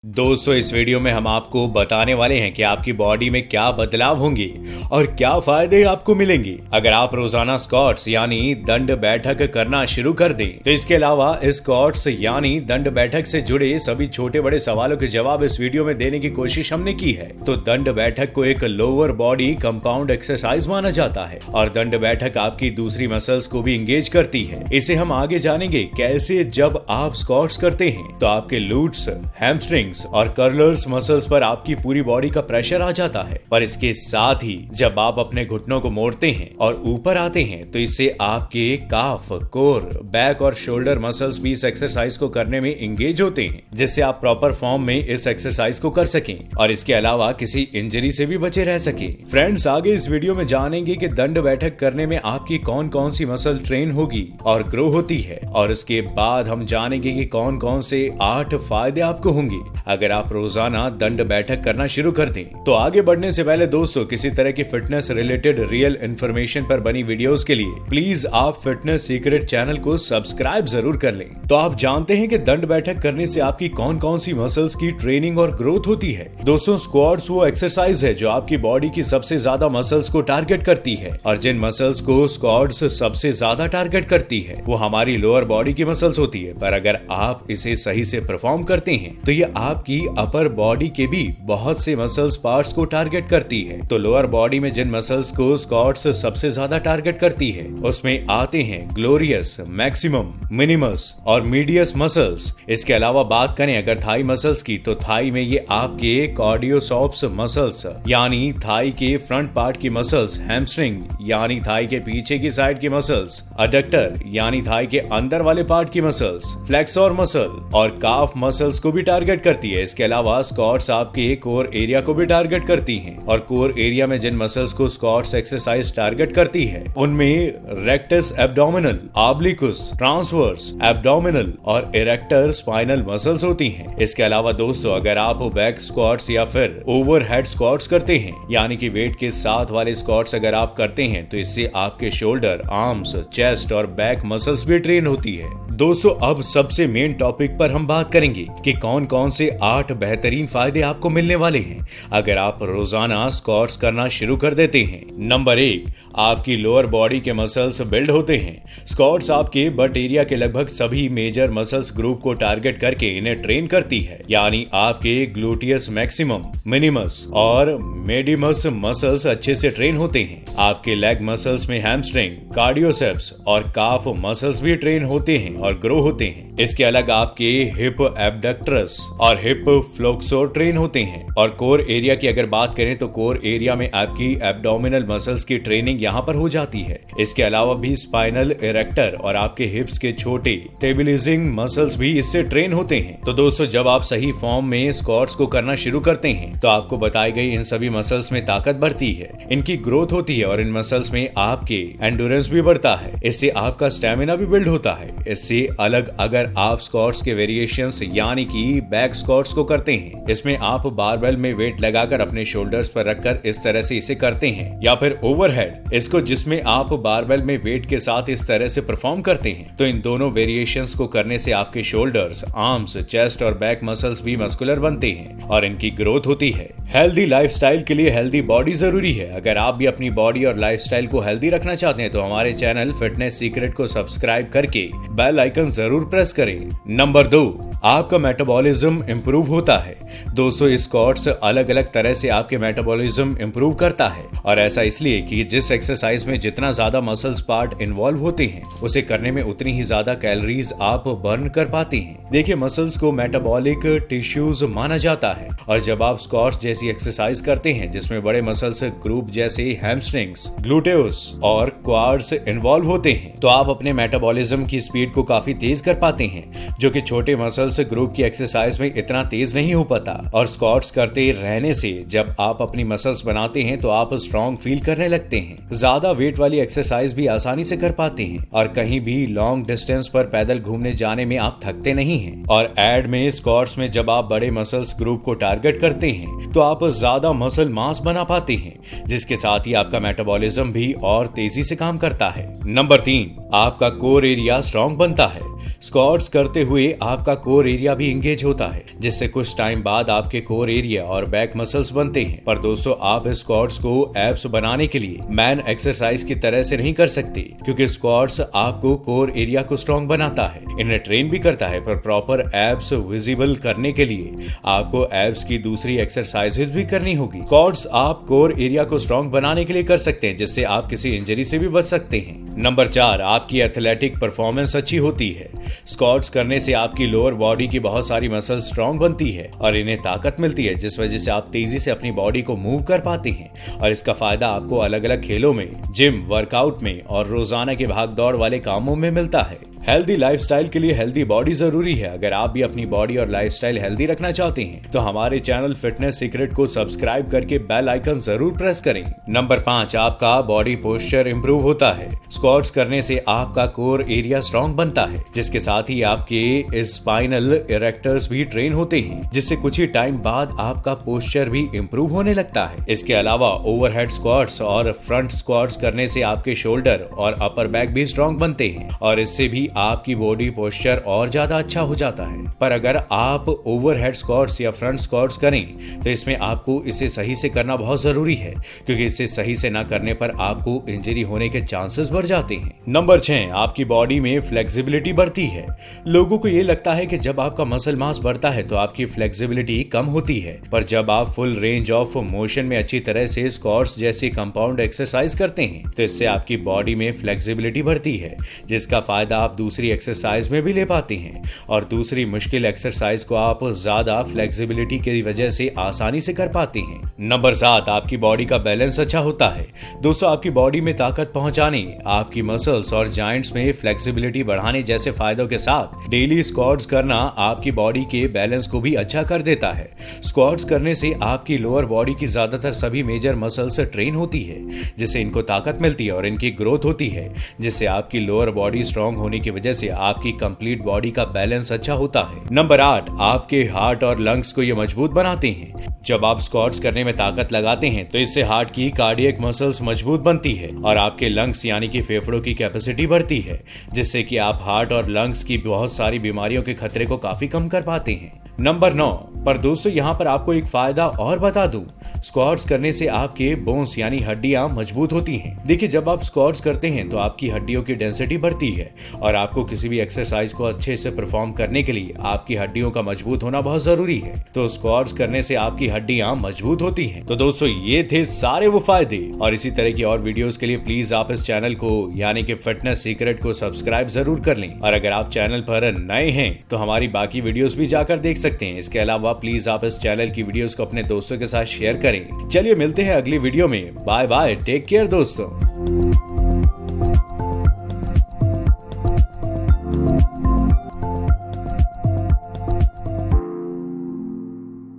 दोस्तों इस वीडियो में हम आपको बताने वाले हैं कि आपकी बॉडी में क्या बदलाव होंगे और क्या फायदे आपको मिलेंगे अगर आप रोजाना स्क्वाट्स यानी दंड बैठक करना शुरू कर दें। तो इसके अलावा स्क्वाट्स यानी दंड बैठक से जुड़े सभी छोटे बड़े सवालों के जवाब इस वीडियो में देने की कोशिश हमने की है। तो दंड बैठक को एक लोअर बॉडी कंपाउंड एक्सरसाइज माना जाता है और दंड बैठक आपकी दूसरी मसल्स को भी इंगेज करती है। इसे हम आगे जानेंगे कैसे। जब आप स्क्वाट्स करते हैं तो आपके लूट्स, हैमस्ट्रिंग्स और कर्लर्स मसल्स पर आपकी पूरी बॉडी का प्रेशर आ जाता है। पर इसके साथ ही जब आप अपने घुटनों को मोड़ते हैं और ऊपर आते हैं तो इससे आपके काफ, कोर, बैक और शोल्डर मसल्स भी इस एक्सरसाइज को करने में इंगेज होते हैं, जिससे आप प्रॉपर फॉर्म में इस एक्सरसाइज को कर सकें और इसके अलावा किसी इंजरी से भी बचे रह सके। फ्रेंड्स, आगे इस वीडियो में जानेंगे कि दंड बैठक करने में आपकी कौन कौन सी मसल ट्रेन होगी और ग्रो होती है, और उसके बाद हम जानेंगे कि कौन कौन से 8 फायदे आपको होंगे अगर आप रोजाना दंड बैठक करना शुरू कर दें। तो आगे बढ़ने से पहले दोस्तों, किसी तरह की फिटनेस रिलेटेड रियल इंफॉर्मेशन पर बनी वीडियोस के लिए प्लीज आप फिटनेस सीक्रेट चैनल को सब्सक्राइब जरूर कर लें। तो आप जानते हैं कि दंड बैठक करने से आपकी कौन कौन सी मसल्स की ट्रेनिंग और ग्रोथ होती है। दोस्तों, स्क्वाट्स वो एक्सरसाइज है जो आपकी बॉडी की सबसे ज्यादा मसल्स को टारगेट करती है, और जिन मसल्स को स्क्वाट्स सबसे ज्यादा टारगेट करती है वो हमारी लोअर बॉडी की मसल्स होती है। पर अगर आप इसे सही से परफॉर्म करते हैं तो ये आपकी अपर बॉडी के भी बहुत से मसल्स पार्ट्स को टारगेट करती है। तो लोअर बॉडी में जिन मसल्स को स्क्वाट्स सबसे ज्यादा टारगेट करती है उसमें आते हैं ग्लोरियस, मैक्सिमम, मिनिमस और मीडियस मसल्स। इसके अलावा बात करें अगर थाई मसल्स की, तो थाई में ये आपके कार्डियोसॉप्स मसल्स यानी थाई के फ्रंट पार्ट की मसल्स, हैमस्ट्रिंग यानी थाई के पीछे की साइड की मसल्स, अडक्टर यानी थाई के अंदर वाले पार्ट की मसल्स, फ्लेक्सोर मसल और काफ मसल्स को भी टारगेट करती है। इसके अलावा स्क्वाट्स आपके कोर एरिया को भी टारगेट करती हैं, और कोर एरिया में जिन मसल्स को स्क्वाट्स एक्सरसाइज टारगेट करती है उनमें रेक्टस एब्डोमिनल, ऑब्लिकुस, ट्रांसवर्स एब्डोमिनल और इरेक्टर स्पाइनल मसल्स होती हैं। इसके अलावा दोस्तों, अगर आप बैक स्क्वाट्स या फिर ओवरहेड स्क्वाट्स करते हैं यानी कि वेट के साथ वाले स्क्वाट्स अगर आप करते हैं तो इससे आपके शोल्डर, आर्म्स, चेस्ट और बैक मसल्स भी ट्रेन होती है। दोस्तों, अब सबसे मेन टॉपिक पर हम बात करेंगे कि कौन कौन से 8 बेहतरीन फायदे आपको मिलने वाले हैं अगर आप रोजाना स्क्वाट्स करना शुरू कर देते हैं। नंबर 1, आपकी लोअर बॉडी के मसल्स बिल्ड होते हैं। स्क्वाट्स आपके बट एरिया के लगभग सभी मेजर मसल्स ग्रुप को टारगेट करके इन्हें ट्रेन करती है, यानी आपके ग्लूटियस मैक्सिमम, मिनिमस और मेडिमस मसल्स अच्छे से ट्रेन होते हैं। आपके लेग मसल्स में हैमस्ट्रिंग, कार्डियोसेप्स और काफ मसल्स भी ट्रेन होते हैं और ग्रो होते हैं। इसके अलग आपके हिप एब्डक्टरस और हिप फ्लेक्सोर ट्रेन होते हैं। और कोर एरिया की अगर बात करें तो कोर एरिया में आपकी एब्डोमिनल मसल्स की ट्रेनिंग यहाँ पर हो जाती है। इसके अलावा भी स्पाइनल, इरेक्टर और आपके हिप्स के छोटे स्टेबलाइजिंग मसल्स भी इससे ट्रेन होते हैं। तो दोस्तों, जब आप सही फॉर्म में स्क्वाट्स को करना शुरू करते हैं तो आपको बताई गई इन सभी मसल्स में ताकत बढ़ती है, इनकी ग्रोथ होती है और इन मसल्स में आपके एंडोरेंस भी बढ़ता है। इससे आपका स्टेमिना भी बिल्ड होता है। इससे अलग अगर आप स्क्वाट्स के वेरिएशंस यानी कि बैक स्क्वाट्स को करते हैं, इसमें आप बारबेल में वेट लगाकर अपने शोल्डर्स पर रखकर इस तरह से इसे करते हैं, या फिर ओवरहेड इसको जिसमें आप बारबेल में वेट के साथ इस तरह से परफॉर्म करते हैं, तो इन दोनों वेरिएशंस को करने से आपके शोल्डर्स, आर्म्स, चेस्ट और बैक मसल्स भी मस्कुलर बनते हैं और इनकी ग्रोथ होती है। हेल्दी लाइफस्टाइल के लिए हेल्दी बॉडी जरूरी है। अगर आप भी अपनी बॉडी और लाइफस्टाइल को हेल्दी रखना चाहते हैं तो हमारे चैनल फिटनेस सीक्रेट को सब्सक्राइब करके बेल आइकन जरूर प्रेस करें। नंबर 2, आपका मेटाबॉलिज्म इंप्रूव होता है। दोस्तों, स्क्वाट्स अलग अलग तरह से आपके मेटाबॉलिज्म इंप्रूव करता है, और ऐसा इसलिए कि जिस एक्सरसाइज में जितना ज्यादा मसल्स पार्ट इन्वॉल्व होते हैं उसे करने में उतनी ही ज्यादा कैलोरीज आप बर्न कर पाते हैं। देखिए, मसल्स को मेटाबॉलिक टिश्यूज माना जाता है, और जब आप स्क्वाट्स जैसी एक्सरसाइज करते हैं जिसमें बड़े मसल्स ग्रुप जैसे हैमस्ट्रिंग्स, ग्लूटेउस और क्वाड्स इन्वॉल्व होते हैं, तो आप अपने मेटाबॉलिज्म की स्पीड को काफी तेज कर पाते हैं, जो कि छोटे मसल्स ग्रुप की एक्सरसाइज में इतना तेज नहीं हो पाता। और स्क्वाट्स करते रहने से जब आप अपनी मसल्स बनाते हैं तो आप स्ट्रॉन्ग फील करने लगते हैं। ज्यादा वेट वाली एक्सरसाइज भी आसानी से कर पाते हैं, और कहीं भी लॉन्ग डिस्टेंस पर पैदल घूमने जाने में आप थकते नहीं हैं। और एड में स्क्वाट्स में जब आप बड़े मसल्स ग्रुप को टारगेट करते हैं तो आप ज्यादा मसल मास बना पाते हैं, जिसके साथ ही आपका मेटाबॉलिज्म भी और तेजी से काम करता है। नंबर 3, आपका कोर एरिया स्ट्रॉन्ग बनता है। स्क्वाट्स स्क्वाट्स करते हुए आपका कोर एरिया भी इंगेज होता है, जिससे कुछ टाइम बाद आपके कोर एरिया और बैक मसल्स बनते हैं। पर दोस्तों, आप इस स्क्वाट्स को एब्स बनाने के लिए मैन एक्सरसाइज की तरह से नहीं कर सकते, क्योंकि स्क्वाट्स आपको कोर एरिया को स्ट्रॉन्ग बनाता है, इन्हें ट्रेन भी करता है। पर प्रॉपर एब्स विजिबल करने के लिए आपको एब्स की दूसरी एक्सरसाइजेज भी करनी होगी। स्क्वाट्स आप कोर एरिया को स्ट्रॉन्ग बनाने के लिए कर सकते हैं, जिससे आप किसी इंजरी से भी बच सकते हैं। नंबर 4, आपकी एथलेटिक परफॉर्मेंस अच्छी होती है। स्क्वाट्स करने से आपकी लोअर बॉडी की बहुत सारी मसल स्ट्रॉन्ग बनती है और इन्हें ताकत मिलती है, जिस वजह से आप तेजी से अपनी बॉडी को मूव कर पाते हैं। और इसका फायदा आपको अलग अलग खेलों में, जिम, वर्कआउट में और रोजाना के भाग दौड़ वाले कामों में मिलता है। हेल्दी लाइफस्टाइल के लिए हेल्दी बॉडी जरूरी है। अगर आप भी अपनी बॉडी और लाइफस्टाइल हेल्दी रखना चाहते हैं तो हमारे चैनल फिटनेस सीक्रेट को सब्सक्राइब करके बेल आइकन जरूर प्रेस करें। नंबर 5, आपका बॉडी पोस्चर इंप्रूव होता है। स्क्वाट्स करने से आपका कोर एरिया स्ट्रॉन्ग बनता है, जिसके साथ ही आपके स्पाइनल इरेक्टर्स भी ट्रेन होते हैं, जिससे कुछ ही टाइम बाद आपका पोस्चर भी इंप्रूव होने लगता है। इसके अलावा ओवरहेड स्क्वाट्स और फ्रंट स्क्वाट्स करने से आपके शोल्डर और अपर बैक भी स्ट्रॉन्ग बनते हैं और इससे भी आपकी बॉडी पोस्चर और ज्यादा अच्छा हो जाता है। पर अगर आप ओवरहेड स्क्वाट्स या फ्रंट स्क्वाट्स करें तो इसमें आपको इसे सही से करना बहुत जरूरी है, क्योंकि इसे सही से ना करने पर आपको इंजरी होने के चांसेस बढ़ जाते हैं। नंबर 6, आपकी बॉडी में फ्लेक्सिबिलिटी बढ़ती है। लोगों को ये लगता है कि जब आपका मसल मास बढ़ता है तो आपकी फ्लेक्सिबिलिटी कम होती है, पर जब आप फुल रेंज ऑफ मोशन में अच्छी तरह से स्क्वाट्स जैसी कंपाउंड एक्सरसाइज करते हैं तो इससे आपकी बॉडी में फ्लेक्सिबिलिटी बढ़ती है, जिसका फायदा आप दूसरी एक्सरसाइज में भी ले पाते हैं और दूसरी मुश्किल एक्सरसाइज को आप ज्यादा फ्लेक्सिबिलिटी की वजह से आसानी से कर पाते हैं। नंबर 7, आपकी बॉडी का बैलेंस अच्छा होता है। दोस्तों, आपकी बॉडी में ताकत पहुंचाने, आपकी मसल्स और जॉइंट्स में फ्लेक्सिबिलिटी बढ़ाने जैसे फायदों के साथ डेली स्क्वाट्स करना आपकी बॉडी के बैलेंस को भी अच्छा कर देता है। स्क्वाट्स करने से आपकी लोअर बॉडी की ज्यादातर सभी मेजर मसल्स ट्रेन होती है, जिससे इनको ताकत मिलती है और इनकी ग्रोथ होती है, जिससे आपकी लोअर बॉडी स्ट्रॉन्ग होने की वजह से आपकी कंप्लीट बॉडी का बैलेंस अच्छा होता है। नंबर 8, आपके हार्ट और लंग्स को ये मजबूत बनाते हैं। जब आप स्क्वाट्स करने में ताकत लगाते हैं तो इससे हार्ट की कार्डियक मसल्स मजबूत बनती है और आपके लंग्स यानी कि फेफड़ों की कैपेसिटी बढ़ती है, जिससे कि आप हार्ट और लंग्स की बहुत सारी बीमारियों के खतरे को काफी कम कर पाते हैं। नंबर 9, पर दोस्तों यहाँ पर आपको एक फायदा और बता दूं, स्क्वाट्स करने से आपके बोन्स यानी हड्डियां मजबूत होती हैं। देखिए, जब आप स्क्वाट्स करते हैं तो आपकी हड्डियों की डेंसिटी बढ़ती है और आपको किसी भी एक्सरसाइज को अच्छे से परफॉर्म करने के लिए आपकी हड्डियों का मजबूत होना बहुत जरूरी है। तो स्क्वाट्स करने से आपकी हड्डियां मजबूत होती हैं। तो दोस्तों, ये थे सारे वो फायदे, और इसी तरह की और वीडियोस के लिए प्लीज आप इस चैनल को यानी कि फिटनेस सीक्रेट को सब्सक्राइब जरूर कर लें। और अगर आप चैनल पर नए हैं तो हमारी बाकी वीडियोस भी जाकर देख सकते हैं। इसके अलावा प्लीज आप इस चैनल की वीडियोस को अपने दोस्तों के साथ शेयर करें। चलिए मिलते हैं अगली वीडियो में। बाय बाय, टेक केयर दोस्तों।